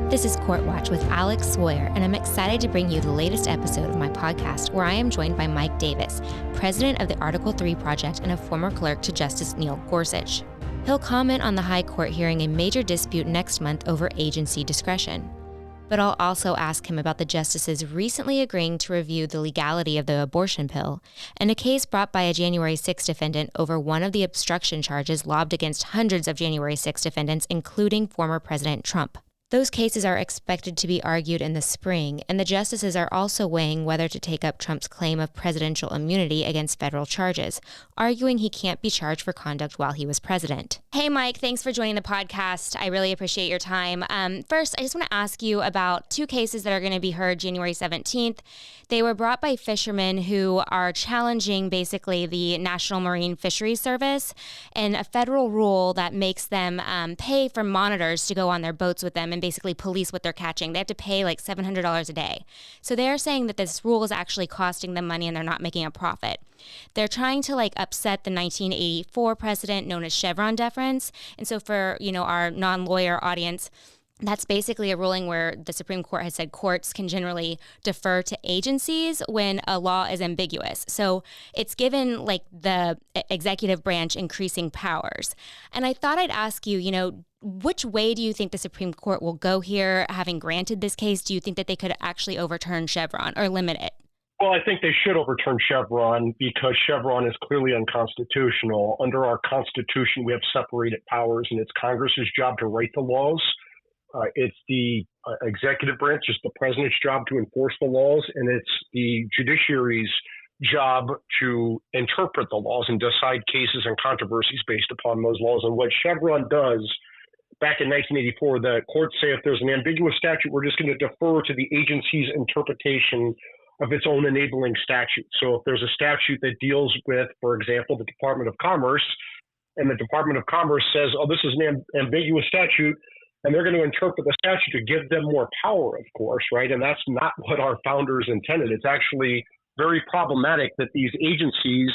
This is Court Watch with Alex Swoyer, and I'm excited to bring you the latest episode of my podcast where I am joined by Mike Davis, president of the Article 3 Project and a former clerk to Justice Neil Gorsuch. He'll comment on the High Court hearing a major dispute next month over agency discretion. But I'll also ask him about the justices recently agreeing to review the legality of the abortion pill and a case brought by a January 6 defendant over one of the obstruction charges lobbed against hundreds of January 6 defendants, including former President Trump. Those cases are expected to be argued in the spring, and the justices are also weighing whether to take up Trump's claim of presidential immunity against federal charges, arguing he can't be charged for conduct while he was president. Hey, Mike, thanks for joining the podcast. I really appreciate your time. First, I just want to ask you about two cases that are going to be heard January 17th. They were brought by fishermen who are challenging basically the National Marine Fisheries Service and a federal rule that makes them pay for monitors to go on their boats with them and basically police what they're catching. They have to pay like $700 a day. So they're saying that this rule is actually costing them money and they're not making a profit. They're trying to upset the 1984 precedent known as Chevron Defence. And so for, our non-lawyer audience, that's basically a ruling where the Supreme Court has said courts can generally defer to agencies when a law is ambiguous. So it's given the executive branch increasing powers. And I thought I'd ask you, which way do you think the Supreme Court will go here, having granted this case? Do you think that they could actually overturn Chevron or limit it? Well, I think they should overturn Chevron because Chevron is clearly unconstitutional. Under our Constitution, we have separated powers, and it's Congress's job to write the laws. It's the executive branch, it's the president's job to enforce the laws, and it's the judiciary's job to interpret the laws and decide cases and controversies based upon those laws. And what Chevron does, back in 1984, the courts say if there's an ambiguous statute, we're just going to defer to the agency's interpretation of its own enabling statute. So if there's a statute that deals with, for example, the Department of Commerce, and the Department of Commerce says, this is an ambiguous statute, and they're going to interpret the statute to give them more power, of course, right? And that's not what our founders intended. It's actually very problematic that these agencies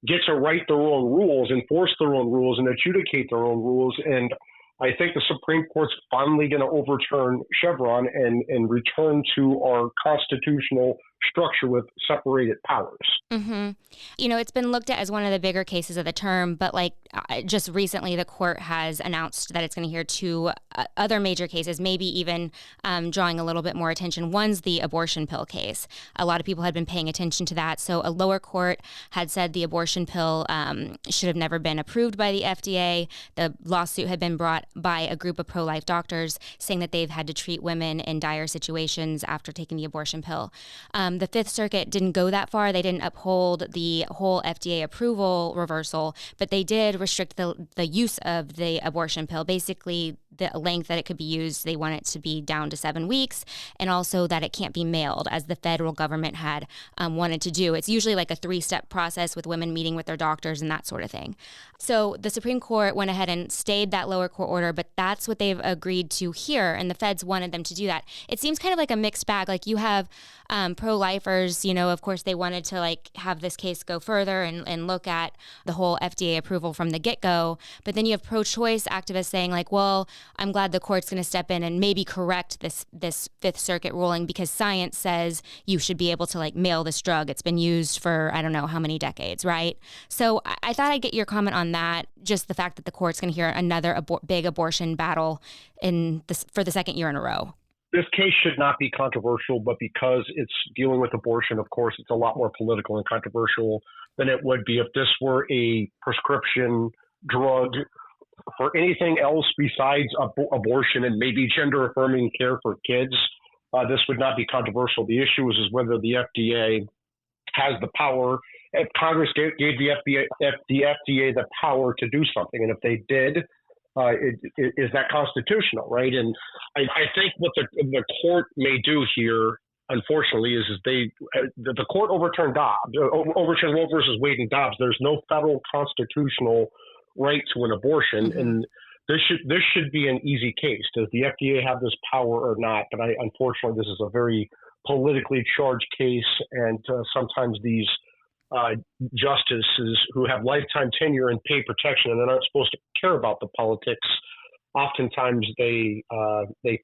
get to write their own rules, enforce their own rules, and adjudicate their own rules. And I think the Supreme Court's finally going to overturn Chevron and return to our constitutional structure with separated powers. Mm-hmm. It's been looked at as one of the bigger cases of the term, but just recently the court has announced that it's going to hear two other major cases, maybe even drawing a little bit more attention. One's the abortion pill case. A lot of people had been paying attention to that. So a lower court had said the abortion pill should have never been approved by the FDA. The lawsuit had been brought by a group of pro-life doctors saying that they've had to treat women in dire situations after taking the abortion pill. The Fifth Circuit didn't go that far. They didn't uphold the whole FDA approval reversal, but they did restrict the use of the abortion pill. Basically, the length that it could be used, they want it to be down to 7 weeks, and also that it can't be mailed, as the federal government had wanted to do. It's usually like a 3-step process with women meeting with their doctors and that sort of thing. So the Supreme Court went ahead and stayed that lower court order, but that's what they've agreed to here, and the feds wanted them to do that. It seems kind of like a mixed bag. You have pro-lifers, of course, they wanted to have this case go further and look at the whole FDA approval from the get-go. But then you have pro-choice activists saying well, I'm glad the court's going to step in and maybe correct this Fifth Circuit ruling because science says you should be able to mail this drug. It's been used for I don't know how many decades, right? So I thought I'd get your comment on that, just the fact that the court's going to hear another big abortion battle for the second year in a row. This case should not be controversial, but because it's dealing with abortion, of course, it's a lot more political and controversial than it would be if this were a prescription drug for anything else besides abortion and maybe gender-affirming care for kids. This would not be controversial. The issue is whether the FDA has the power. If Congress gave the FDA the power to do something, and if they did, is that constitutional, right? And I think what the court may do here, unfortunately, is the court overturned Roe versus Wade and Dobbs. There's no federal constitutional right to an abortion, and this should be an easy case. Does the FDA have this power or not? But unfortunately, this is a very politically charged case, and sometimes these justices who have lifetime tenure and pay protection, and they're not supposed to care about the politics oftentimes they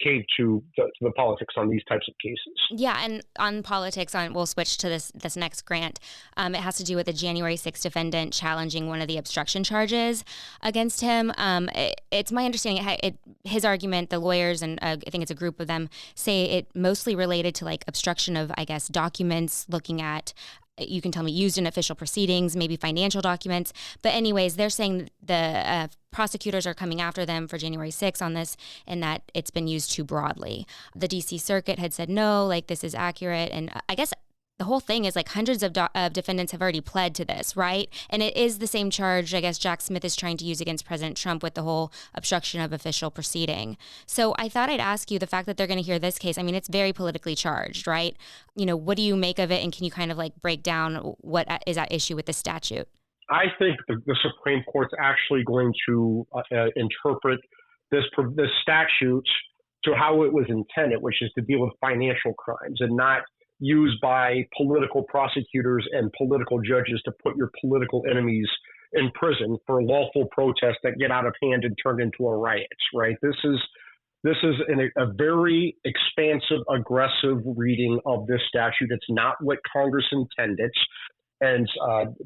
cave to the politics on these types of cases. Yeah, and on politics, we'll switch to this next grant. It has to do with the January 6th defendant challenging one of the obstruction charges against him. It's my understanding, his argument, the lawyers, and I think it's a group of them, say it mostly related to like obstruction of, I guess, documents, looking at, you can tell me, used in official proceedings, maybe financial documents. But anyways, they're saying the prosecutors are coming after them for January 6th on this, and that it's been used too broadly. The D.C. Circuit had said, no, like this is accurate. And I guess the whole thing is like hundreds of defendants have already pled to this, right? And it is the same charge, I guess, Jack Smith is trying to use against President Trump with the whole obstruction of official proceeding. So I thought I'd ask you, the fact that they're going to hear this case, I mean, it's very politically charged, right? You know, what do you make of it? And can you kind of like break down what is at issue with the statute? I think the Supreme Court's actually going to interpret this statute to how it was intended, which is to deal with financial crimes and not used by political prosecutors and political judges to put your political enemies in prison for lawful protests that get out of hand and turn into a riot, right? This is a very expansive, aggressive reading of this statute. It's not what Congress intended. And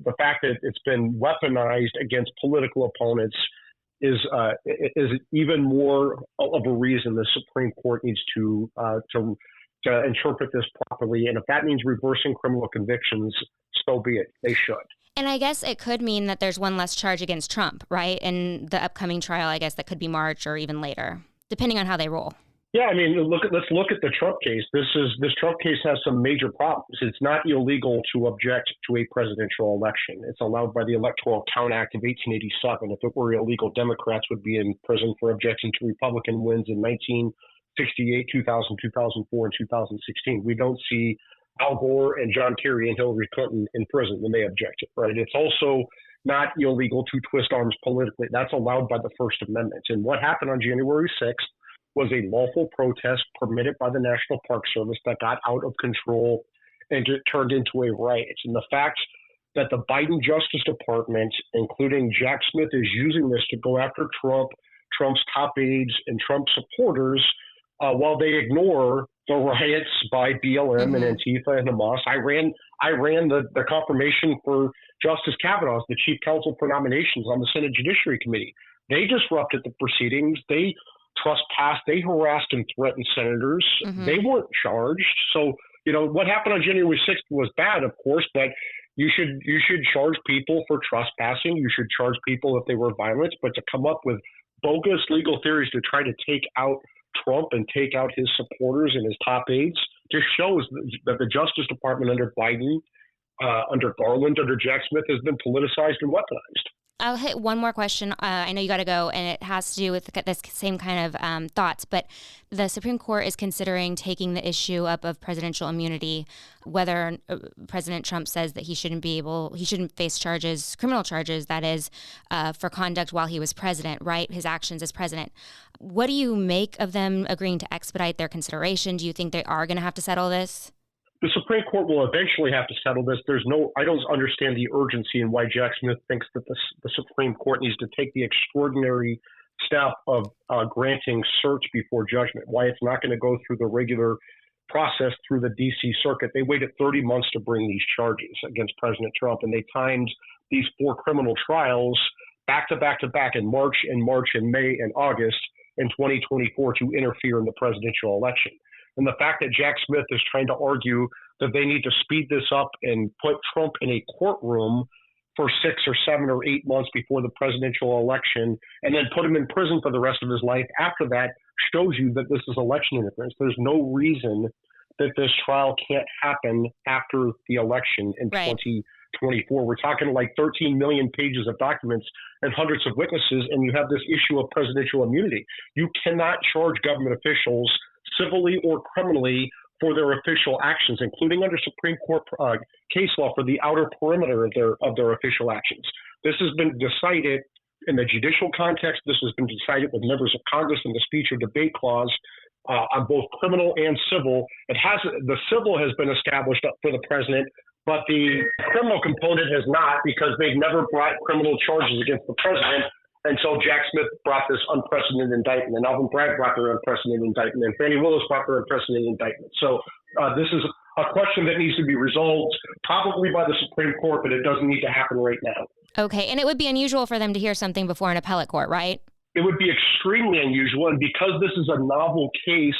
the fact that it's been weaponized against political opponents is even more of a reason the Supreme Court needs to interpret this properly. And if that means reversing criminal convictions, so be it. They should. And I guess it could mean that there's one less charge against Trump, right? In the upcoming trial, I guess that could be March or even later, depending on how they roll. Yeah, I mean, let's look at the Trump case. This Trump case has some major problems. It's not illegal to object to a presidential election. It's allowed by the Electoral Count Act of 1887. If it were illegal, Democrats would be in prison for objecting to Republican wins in 1968, 2000, 2004, and 2016. We don't see Al Gore and John Kerry and Hillary Clinton in prison when they objected, right? It's also not illegal to twist arms politically. That's allowed by the First Amendment. And what happened on January 6th was a lawful protest permitted by the National Park Service that got out of control and it turned into a riot. And the fact that the Biden Justice Department, including Jack Smith, is using this to go after Trump's top aides, and Trump supporters, while they ignore the riots by BLM and Antifa and Hamas. I ran the confirmation for Justice Kavanaugh as the chief counsel for nominations on the Senate Judiciary Committee. They disrupted the proceedings. They trespassed. They harassed and threatened senators. They weren't charged. So, you know, what happened on January 6th was bad, of course, but you should charge people for trespassing. You should charge people if they were violent. But to come up with bogus legal theories to try to take out Trump and take out his supporters and his top aides just shows that the Justice Department under Biden, under Garland, under Jack Smith has been politicized and weaponized. I'll hit one more question. I know you got to go, and it has to do with this same kind of thoughts, but the Supreme Court is considering taking the issue up of presidential immunity, whether President Trump says that he shouldn't face charges, criminal charges, that is, for conduct while he was president, right? His actions as president. What do you make of them agreeing to expedite their consideration? Do you think they are going to have to settle this? The Supreme Court will eventually have to settle this. I don't understand the urgency in why Jack Smith thinks that the Supreme Court needs to take the extraordinary step of granting cert before judgment, why it's not going to go through the regular process through the D.C. Circuit. They waited 30 months to bring these charges against President Trump, and they timed these 4 criminal trials back to back to back in March and May and August in 2024 to interfere in the presidential election. And the fact that Jack Smith is trying to argue that they need to speed this up and put Trump in a courtroom for 6 or 7 or 8 months before the presidential election and then put him in prison for the rest of his life after that shows you that this is election interference. There's no reason that this trial can't happen after the election in 2024. We're talking like 13 million pages of documents and hundreds of witnesses, and you have this issue of presidential immunity. You cannot charge government officials civilly or criminally for their official actions, including under Supreme Court case law for the outer perimeter of their official actions. This has been decided in the judicial context. This has been decided with members of Congress in the speech or debate clause on both criminal and civil. The civil has been established for the president, but the criminal component has not, because they've never brought criminal charges against the president. until Jack Smith brought this unprecedented indictment, and Alvin Bragg brought their unprecedented indictment, and Fannie Willis brought their unprecedented indictment. So this is a question that needs to be resolved probably by the Supreme Court, but it doesn't need to happen right now. Okay, and it would be unusual for them to hear something before an appellate court, right? It would be extremely unusual, and because this is a novel case,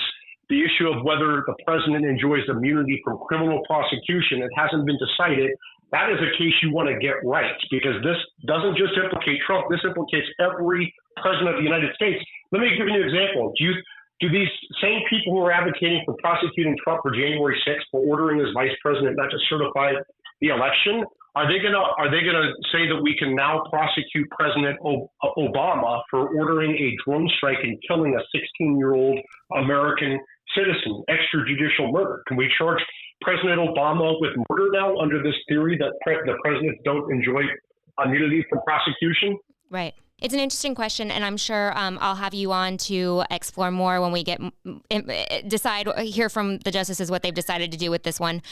the issue of whether the president enjoys immunity from criminal prosecution, it hasn't been decided. That is a case you want to get right, because this doesn't just implicate Trump. This implicates every president of the United States. Let me give you an example. Do these same people who are advocating for prosecuting Trump for January 6th, for ordering his vice president not to certify the election, are they gonna say that we can now prosecute President Obama for ordering a drone strike and killing a 16-year-old American citizen, extrajudicial murder? Can we charge President Obama with murder now under this theory that the presidents don't enjoy immunity from prosecution? Right. It's an interesting question, and I'm sure I'll have you on to explore more when we hear from the justices what they've decided to do with this one.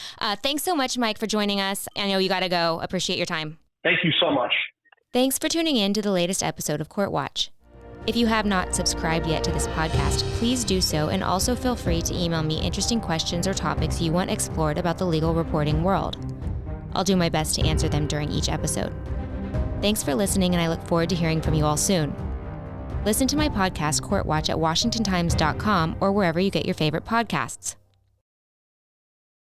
Thanks so much, Mike, for joining us. I know you got to go. Appreciate your time. Thank you so much. Thanks for tuning in to the latest episode of Court Watch. If you have not subscribed yet to this podcast, please do so, and also feel free to email me interesting questions or topics you want explored about the legal reporting world. I'll do my best to answer them during each episode. Thanks for listening, and I look forward to hearing from you all soon. Listen to my podcast, Court Watch, at WashingtonTimes.com or wherever you get your favorite podcasts.